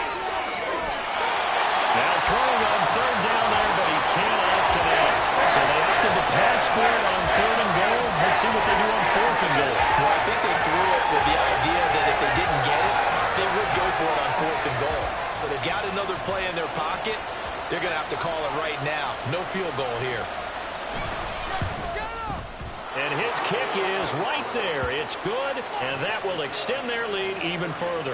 Now throwing on 3rd down there, but he cannot connect. So they opted to pass for it on 3rd and goal. Let's see what they do on 4th and goal. Well, I think they threw it with the idea that if they didn't get it, they would go for it on 4th and goal. So they've got another play in their pocket. They're going to have to call it right now. No field goal here. And his kick is right there. It's good, and that will extend their lead even further.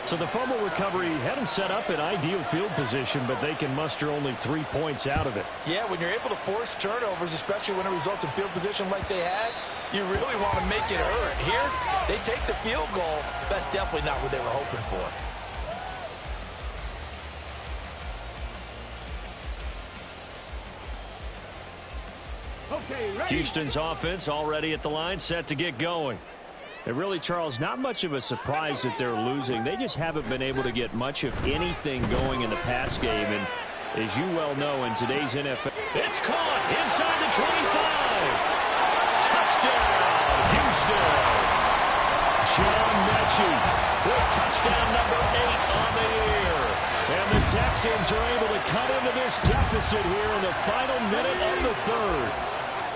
So the fumble recovery had them set up in ideal field position, but they can muster only 3 points out of it. Yeah, when you're able to force turnovers, especially when it results in field position like they had, you really want to make it hurt. Here, they take the field goal. That's definitely not what they were hoping for. Houston's offense already at the line, set to get going. And really, Charles, not much of a surprise that they're losing. They just haven't been able to get much of anything going in the pass game. And as you well know, in today's NFL... It's caught inside the 25. Touchdown, Houston. John Mechie with touchdown number 8 on the year. And the Texans are able to cut into this deficit here in the final minute of the 3rd.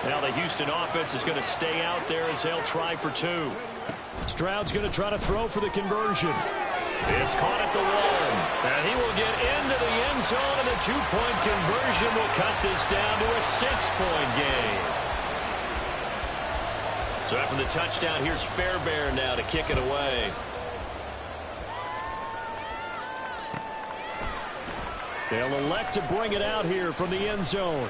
Now the Houston offense is going to stay out there as they'll try for 2. Stroud's going to try to throw for the conversion. It's caught at the 1. And he will get into the end zone, and the 2-point conversion will cut this down to a 6-point game. So after the touchdown, here's Fairbairn now to kick it away. They'll elect to bring it out here from the end zone.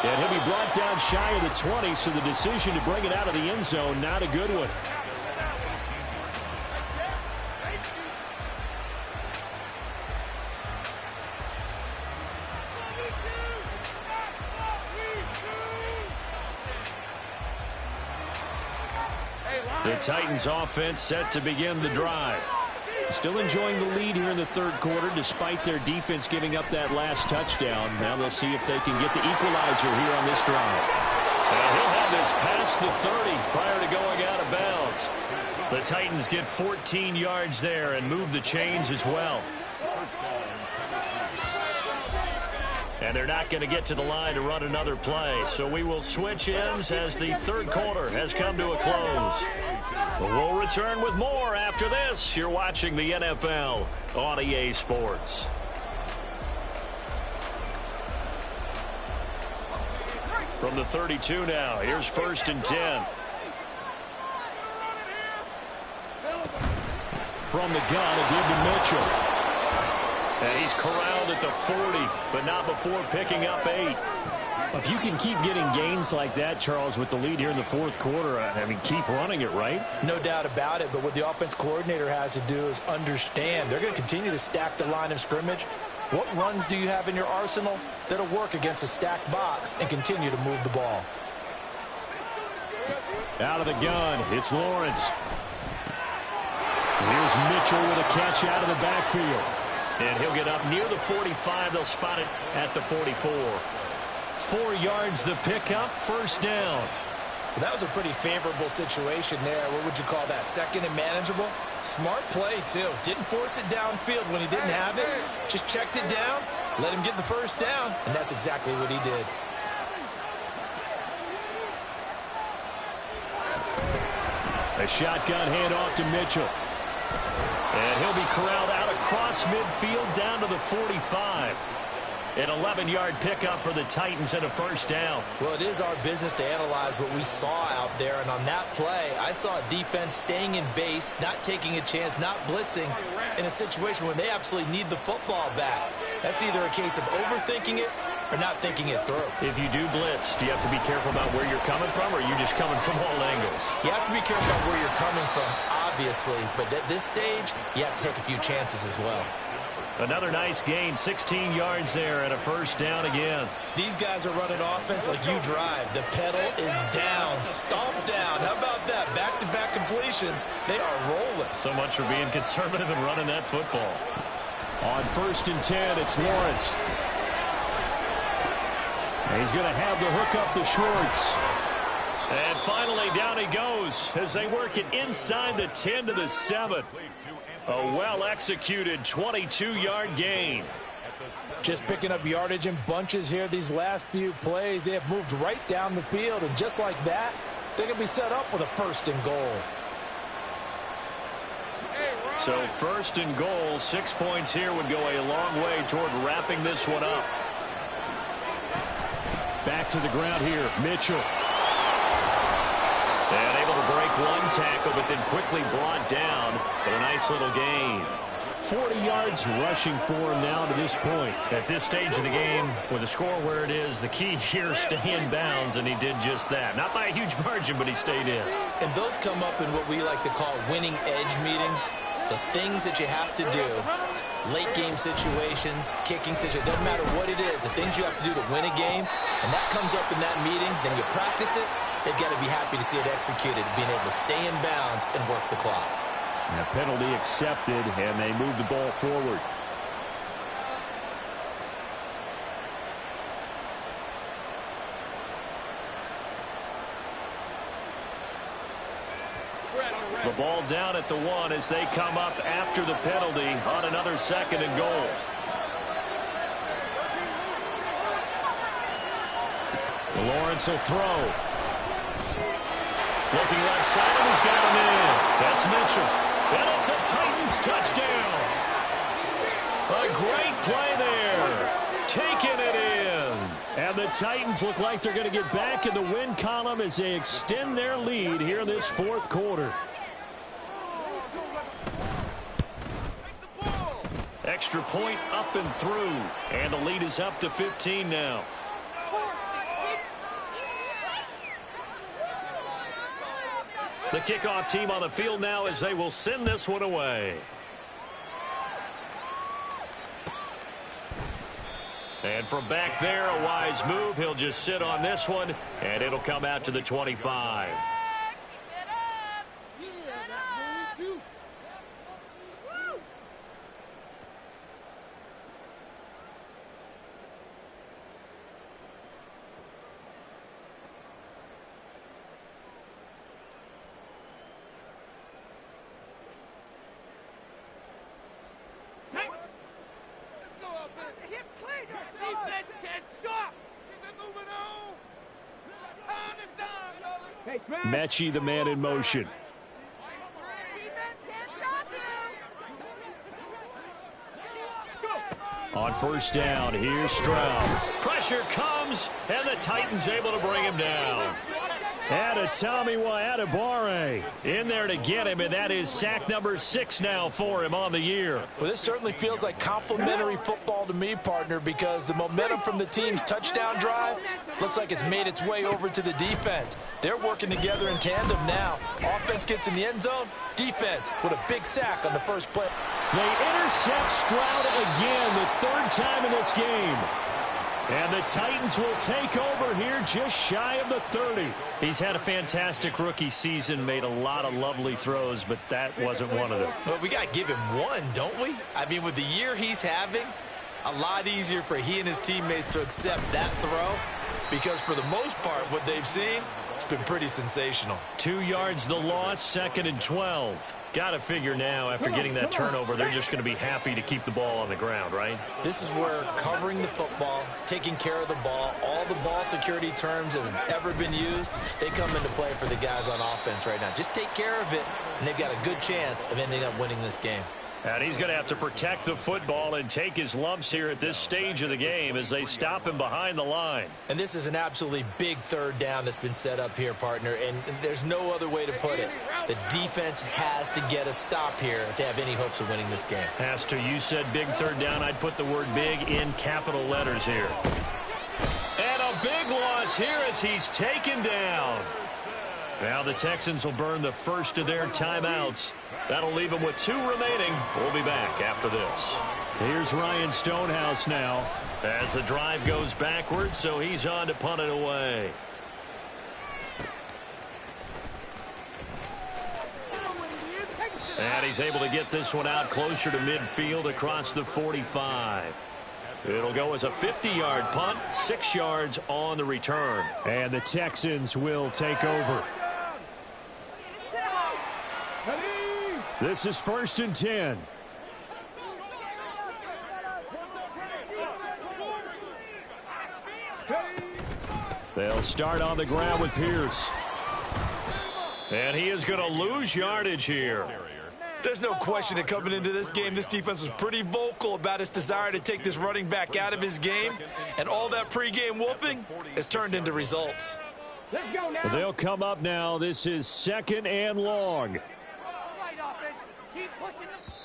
And he'll be brought down shy of the 20, so the decision to bring it out of the end zone, not a good one. The Titans offense set to begin the drive. Still enjoying the lead here in the 3rd quarter, despite their defense giving up that last touchdown. Now they'll see if they can get the equalizer here on this drive. And he'll have this past the 30 prior to going out of bounds. The Titans get 14 yards there and move the chains as well. And they're not going to get to the line to run another play. So we will switch ends as the 3rd quarter has come to a close. We'll return with more after this. You're watching the NFL on EA Sports. From the 32 now, here's 1st and 10. From the gun, a give to Mitchell. And he's corralled at the 40, but not before picking up 8. If you can keep getting gains like that, Charles, with the lead here in the fourth quarter, I mean, keep running it, right? No doubt about it, but what the offense coordinator has to do is understand. They're going to continue to stack the line of scrimmage. What runs do you have in your arsenal that'll work against a stacked box and continue to move the ball? Out of the gun, it's Lawrence. Here's Mitchell with a catch out of the backfield. And he'll get up near the 45. They'll spot it at the 44. 4 yards the pickup, first down. Well, that was a pretty favorable situation there. What would you call that? Second and manageable? Smart play, too. Didn't force it downfield when he didn't have it. Just checked it down, let him get the first down, and that's exactly what he did. A shotgun handoff to Mitchell. And he'll be corralled out across midfield down to the 45. An 11-yard pickup for the Titans and a first down. Well, it is our business to analyze what we saw out there. And on that play, I saw a defense staying in base, not taking a chance, not blitzing in a situation where they absolutely need the football back. That's either a case of overthinking it or not thinking it through. If you do blitz, do you have to be careful about where you're coming from, or are you just coming from all angles? You have to be careful about where you're coming from, obviously. But at this stage, you have to take a few chances as well. Another nice gain, 16 yards there, and a first down again. These guys are running offense like you drive. The pedal is down, stomp down. How about that? Back-to-back completions. They are rolling. So much for being conservative and running that football. On 1st and 10, it's Lawrence. And he's going to have the hook up the shorts. And finally, down he goes as they work it inside the 10 to the 7. A well-executed 22-yard gain. Just picking up yardage in bunches here these last few plays. They have moved right down the field, and just like that, they're going to be set up with a 1st and goal. So 1st and goal, 6 points here would go a long way toward wrapping this one up. Back to the ground here, Mitchell. And able to break one tackle, but then quickly brought down. But a nice little gain. 40 yards rushing for him now to this point. At this stage of the game, with the score where it is, the key here is stay in bounds, and he did just that. Not by a huge margin, but he stayed in. And those come up in what we like to call winning edge meetings. The things that you have to do, late game situations, kicking situations, doesn't matter what it is, the things you have to do to win a game, and that comes up in that meeting, then you practice it. They've got to be happy to see it executed, being able to stay in bounds and work the clock. And a penalty accepted, and they move the ball forward. The ball down at the 1 as they come up after the penalty on another 2nd and goal. Lawrence will throw. Looking left side, and he's got him in. That's Mitchell. And it's a Titans touchdown. A great play there. Taking it in. And the Titans look like they're going to get back in the win column as they extend their lead here in this 4th quarter. Extra point up and through. And the lead is up to 15 now. The kickoff team on the field now as they will send this one away. And from back there, a wise move. He'll just sit on this one, and it'll come out to the 25. Mechie, the man in motion. On 1st down, here's Stroud. Pressure comes, and the Titans able to bring him down. Tommy Adebawore in there to get him, and that is sack number 6 now for him on the year. Well, this certainly feels like complimentary football to me, partner, because the momentum from the team's touchdown drive looks like it's made its way over to the defense. They're working together in tandem now. Offense gets in the end zone, defense with a big sack on the first play. They intercept Stroud again, the 3rd time in this game. And the Titans will take over here just shy of the 30. He's had a fantastic rookie season, made a lot of lovely throws, but that wasn't one of them. Well, we got to give him one, don't we? I mean, with the year he's having, a lot easier for he and his teammates to accept that throw, because for the most part, what they've seen, it's been pretty sensational. 2 yards the loss, 2nd and 12. Got to figure now, after getting that turnover, they're just going to be happy to keep the ball on the ground, right? This is where covering the football, taking care of the ball, all the ball security terms that have ever been used, they come into play for the guys on offense right now. Just take care of it, and they've got a good chance of ending up winning this game. And he's going to have to protect the football and take his lumps here at this stage of the game as they stop him behind the line. And this is an absolutely big 3rd down that's been set up here, partner, and there's no other way to put it. The defense has to get a stop here if they have any hopes of winning this game. Has to. You said big 3rd down. I'd put the word big in capital letters here. And a big loss here as he's taken down. Now the Texans will burn the first of their timeouts. That'll leave them with 2 remaining. We'll be back after this. Here's Ryan Stonehouse now. As the drive goes backwards, so he's on to punt it away. And he's able to get this one out closer to midfield across the 45. It'll go as a 50-yard punt, 6 yards on the return. And the Texans will take over. This is 1st and 10. They'll start on the ground with Pierce. And he is going to lose yardage here. There's no question that coming into this game, this defense was pretty vocal about its desire to take this running back out of his game. And all that pregame wolfing has turned into results. They'll come up now. This is 2nd and long.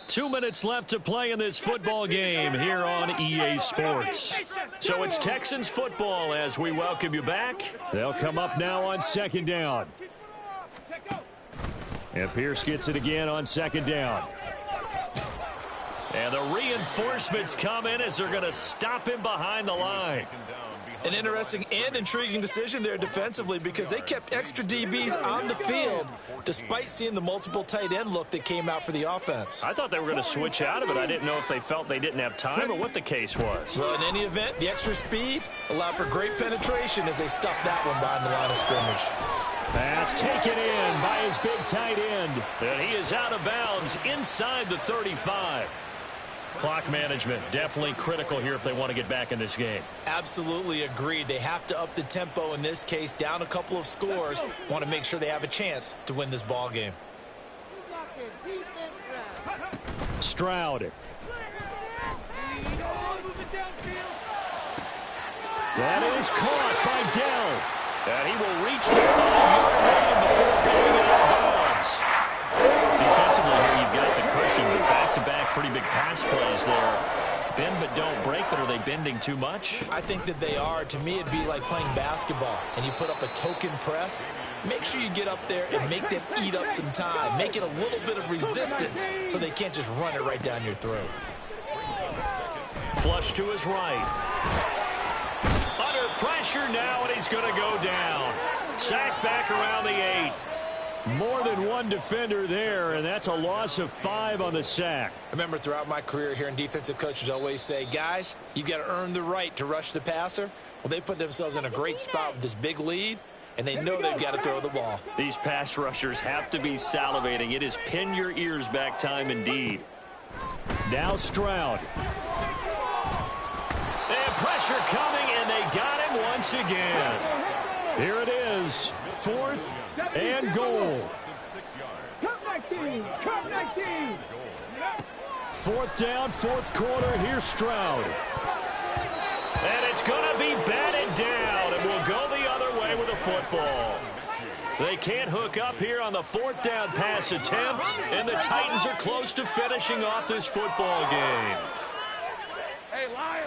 2 minutes left to play in this football game here on EA Sports. So it's Texans football as we welcome you back. They'll come up now on 2nd down. And Pierce gets it again on 2nd down. And the reinforcements come in as they're going to stop him behind the line. An interesting and intriguing decision there defensively because they kept extra DBs on the field despite seeing the multiple tight end look that came out for the offense. I thought they were going to switch out of it. I didn't know if they felt they didn't have time or what the case was. Well, in any event, the extra speed allowed for great penetration as they stuffed that one behind the line of scrimmage. Pass taken in by his big tight end. And he is out of bounds inside the 35. Clock management definitely critical here if they want to get back in this game. Absolutely agreed. They have to up the tempo in this case, down a couple of scores. Want to make sure they have a chance to win this ball game. Stroud. That is caught by Dell. And he will reach the 5-yard line before being out of bounds. Defensively here, you've got the cushion, but back-to-back pretty big pass plays there. Bend but don't break, but are they bending too much? I think that they are. To me, it'd be like playing basketball, and you put up a token press. Make sure you get up there and make them eat up some time. Make it a little bit of resistance so they can't just run it right down your throat. Flush to his right. Under pressure now, and he's going to go down. Sacked back around the 8. More than one defender there, and that's a loss of 5 on the sack. I remember throughout my career here in defensive coaches always say, guys, you've got to earn the right to rush the passer. Well, they put themselves in a great spot with this big lead, and they know they've got to throw the ball. These pass rushers have to be salivating. It is pin your ears back time indeed. Now Stroud. And pressure coming, and they got him once again. Here it is, 4th and goal. Cut 19! Cut 19! 4th down, 4th quarter. Here's Stroud. And it's going to be batted down, and we'll go the other way with the football. They can't hook up here on the 4th down pass attempt, and the Titans are close to finishing off this football game. Hey, Lion.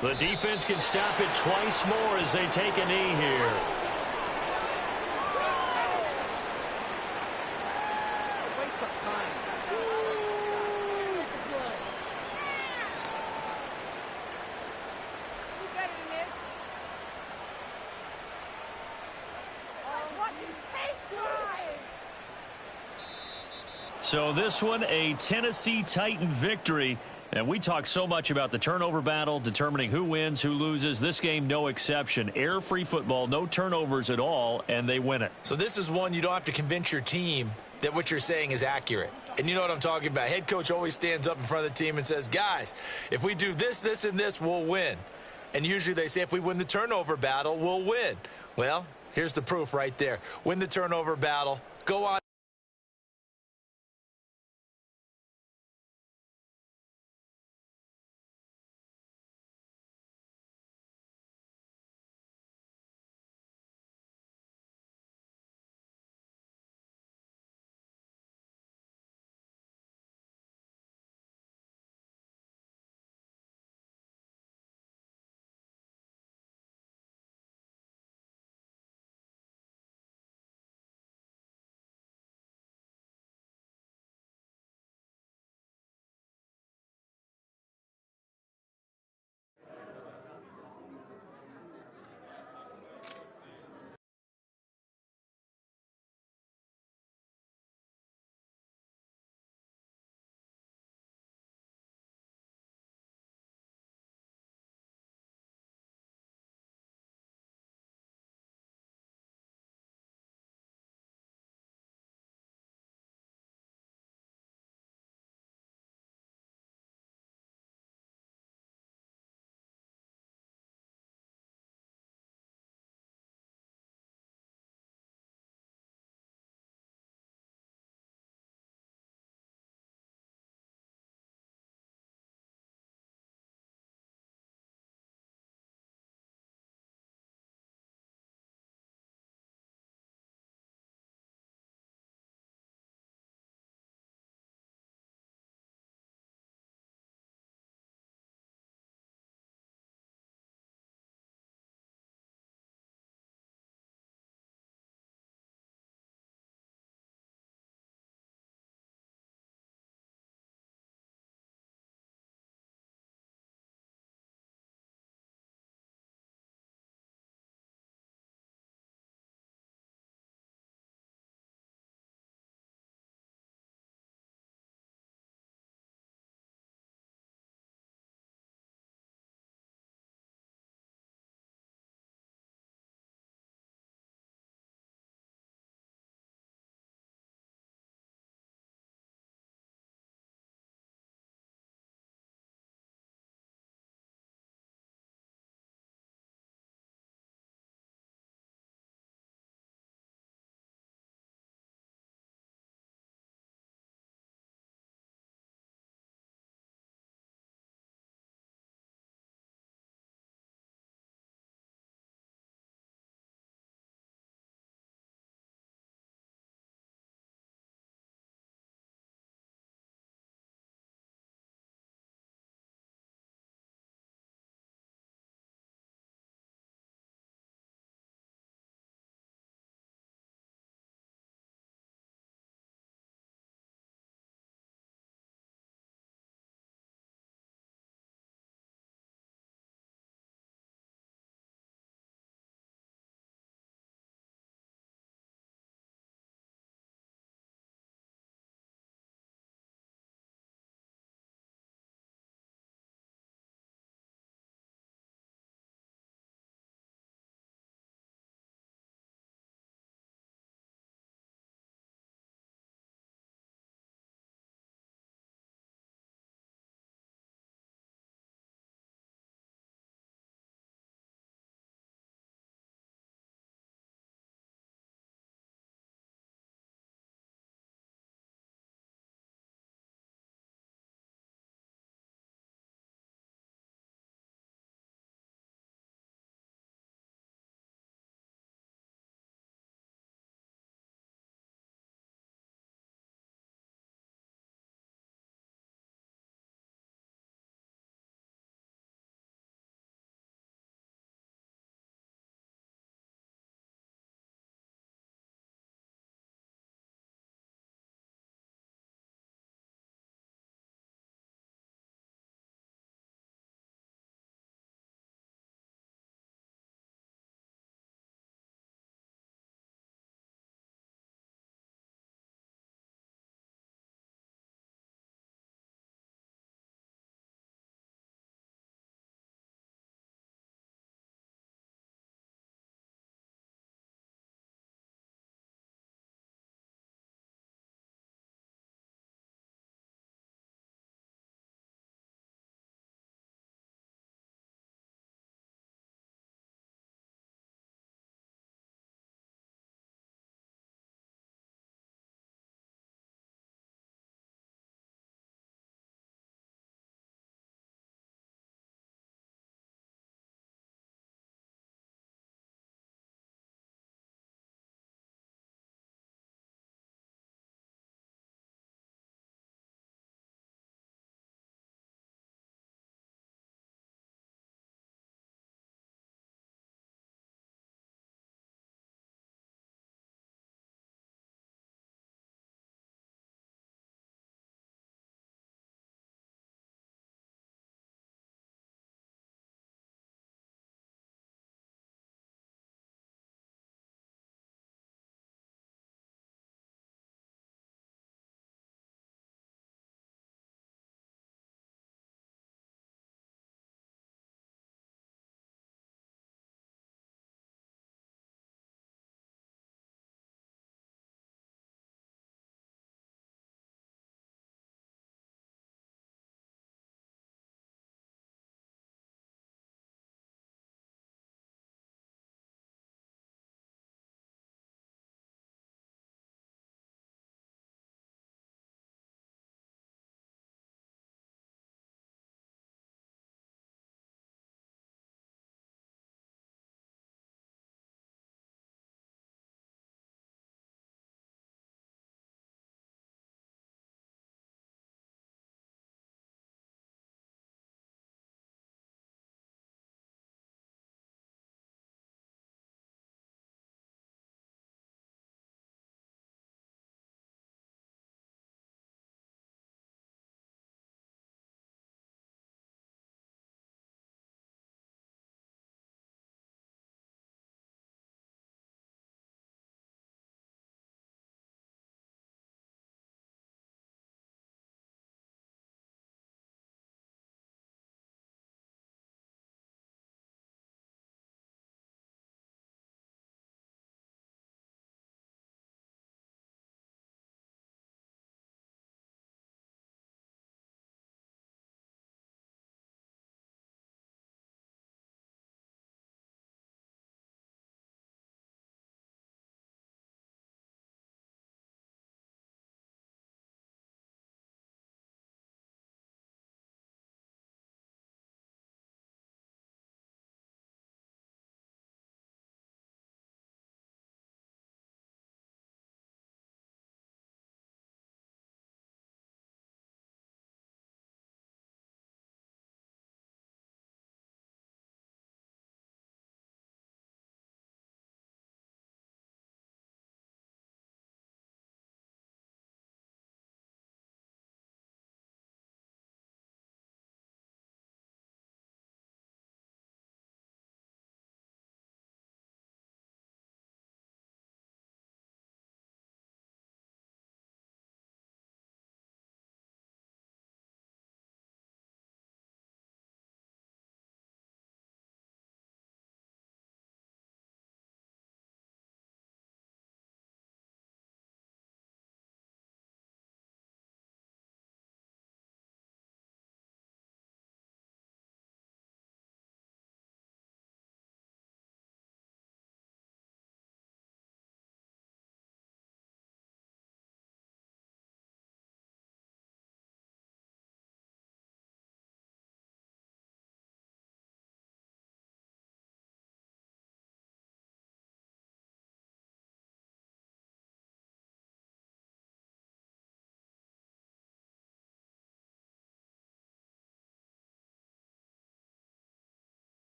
The defense can stop it twice more as they take a knee here. Waste of time. Better than this. What So this one, a Tennessee Titan victory. And we talk so much about the turnover battle, determining who wins, who loses. This game, no exception. Air-free football, no turnovers at all, and they win it. So this is one you don't have to convince your team that what you're saying is accurate. And you know what I'm talking about. Head coach always stands up in front of the team and says, guys, if we do this, this, and this, we'll win. And usually they say if we win the turnover battle, we'll win. Well, here's the proof right there. Win the turnover battle. Go on.